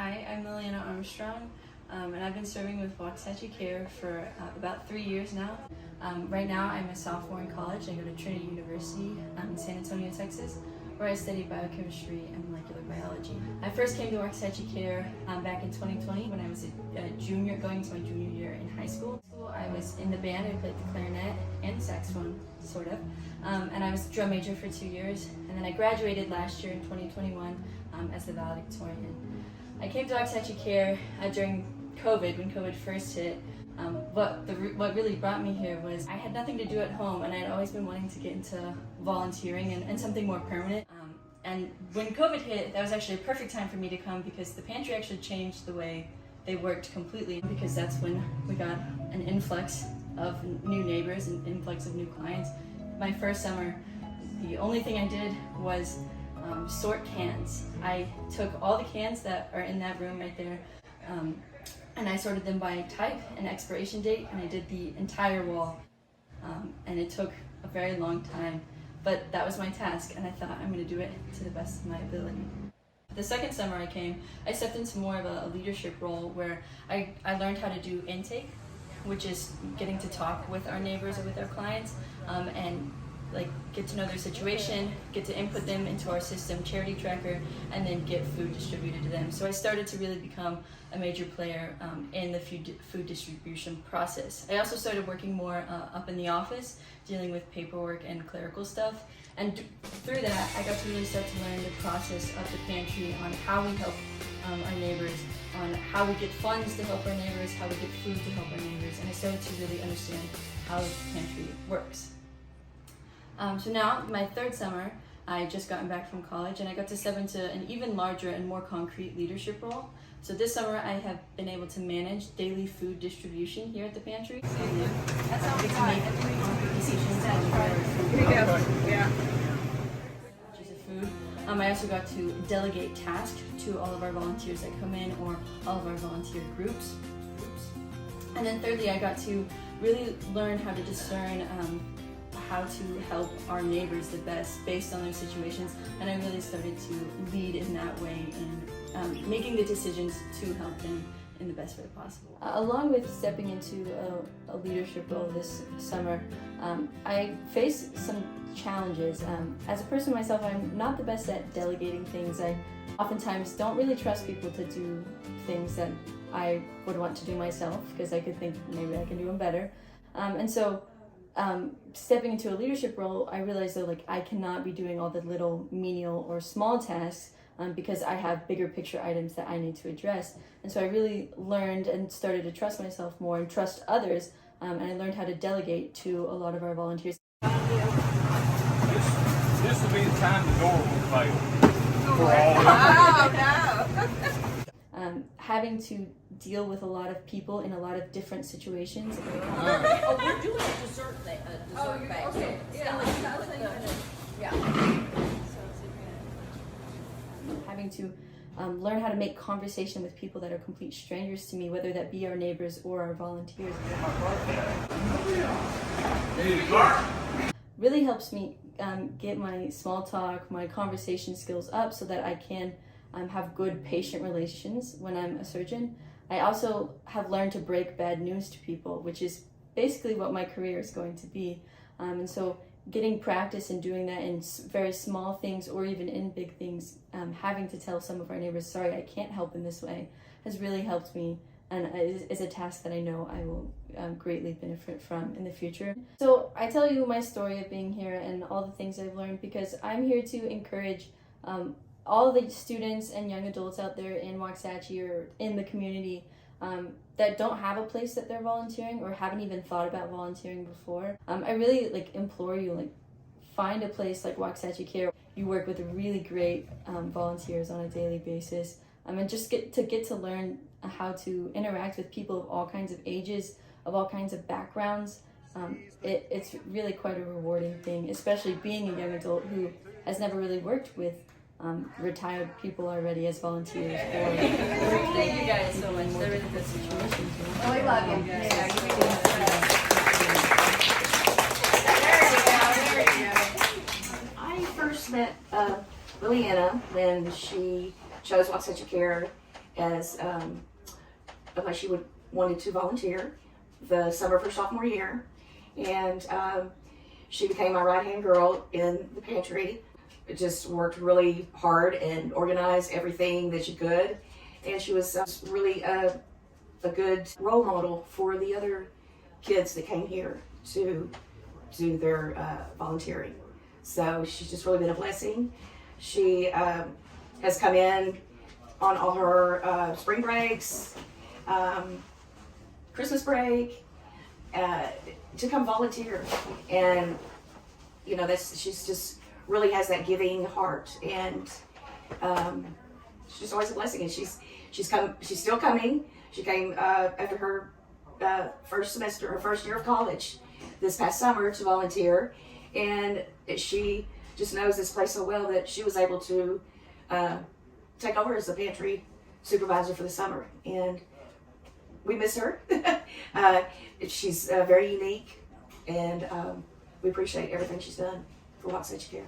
Hi, I'm Lilyanna and I've been serving with Waxahachie CARE for about 3 years now. Right now I'm a sophomore in college. I go to Trinity University in San Antonio, Texas, where I study biochemistry and molecular biology. I first came to Waxahachie CARE back in 2020 when I was a junior, going to my junior year in high school. I was in the band. I played the clarinet and the saxophone, sort of, and I was a drum major for 2 years, and then I graduated last year in 2021 as the valedictorian. I came to Waxahachie CARE during COVID, when COVID first hit. What really brought me here was I had nothing to do at home, and I had always been wanting to get into volunteering and something more permanent. And when COVID hit, that was actually a perfect time for me to come, because the pantry actually changed the way they worked completely, because that's when we got an influx of new neighbors and influx of new clients. My first summer, the only thing I did was sort cans. I took all the cans that are in that room right there, and I sorted them by type and expiration date, and I did the entire wall. And it took a very long time, but that was my task, and I thought I'm going to do it to the best of my ability. The second summer I came, I stepped into more of a leadership role where I learned how to do intake, which is getting to talk with our neighbors or with our clients, and get to know their situation, get to input them into our system, Charity Tracker, and then get food distributed to them. So I started to really become a major player in the food distribution process. I also started working more up in the office, dealing with paperwork and clerical stuff. And through that, I got to really start to learn the process of the pantry, on how we help our neighbors, on how we get funds to help our neighbors, how we get food to help our neighbors, and I started to really understand how the pantry works. So now, my third summer, I just gotten back from college, and I got to step into an even larger and more concrete leadership role. So this summer, I have been able to manage daily food distribution here at the pantry. So I get to make decisions food. I also got to delegate tasks to all of our volunteers that come in, or all of our volunteer groups. And then thirdly, I got to really learn how to discern how to help our neighbors the best based on their situations, and I really started to lead in that way in making the decisions to help them in the best way possible. Along with stepping into a leadership role this summer, I faced some challenges. As a person myself, I'm not the best at delegating things. I oftentimes don't really trust people to do things that I would want to do myself, because I could think maybe I can do them better. And so stepping into a leadership role, I realized that I cannot be doing all the little menial or small tasks because I have bigger picture items that I need to address. And so I really learned and started to trust myself more and trust others, and I learned how to delegate to a lot of our volunteers. This will be the time the door will fail. Having to deal with a lot of people in a lot of different situations. Oh, we're doing a dessert thing, bag. Okay. Yeah. Having to learn how to make conversation with people that are complete strangers to me, whether that be our neighbors or our volunteers. Really helps me get my small talk, my conversation skills up, so that I can have good patient relations when I'm a surgeon. I also have learned to break bad news to people, which is basically what my career is going to be. And so getting practice in doing that in very small things, or even in big things, having to tell some of our neighbors, sorry, I can't help in this way, has really helped me, and is a task that I know I will greatly benefit from in the future. So I tell you my story of being here and all the things I've learned because I'm here to encourage all the students and young adults out there in Waxahachie or in the community that don't have a place that they're volunteering or haven't even thought about volunteering before. I really implore you, find a place like Waxahachie CARE. You work with really great volunteers on a daily basis, and just get to learn how to interact with people of all kinds of ages, of all kinds of backgrounds. It's really quite a rewarding thing, especially being a young adult who has never really worked with retired people already as volunteers. Thank you guys so much. They're in good situations. Oh, we love you. I first met Lilyanna when she chose Waxahachie CARE, as unless she wanted to volunteer the summer of her sophomore year. And she became my right-hand girl in the pantry. Just worked really hard and organized everything that she could. And she was really a good role model for the other kids that came here to do their volunteering. So she's just really been a blessing. She has come in on all her spring breaks, Christmas break, to come volunteer. And you know, she's just really has that giving heart, and she's just always a blessing. And she's still coming. She came after her first year of college this past summer to volunteer, and she just knows this place so well that she was able to take over as the pantry supervisor for the summer. And we miss her. She's very unique, and we appreciate everything she's done for Waxahachie CARE.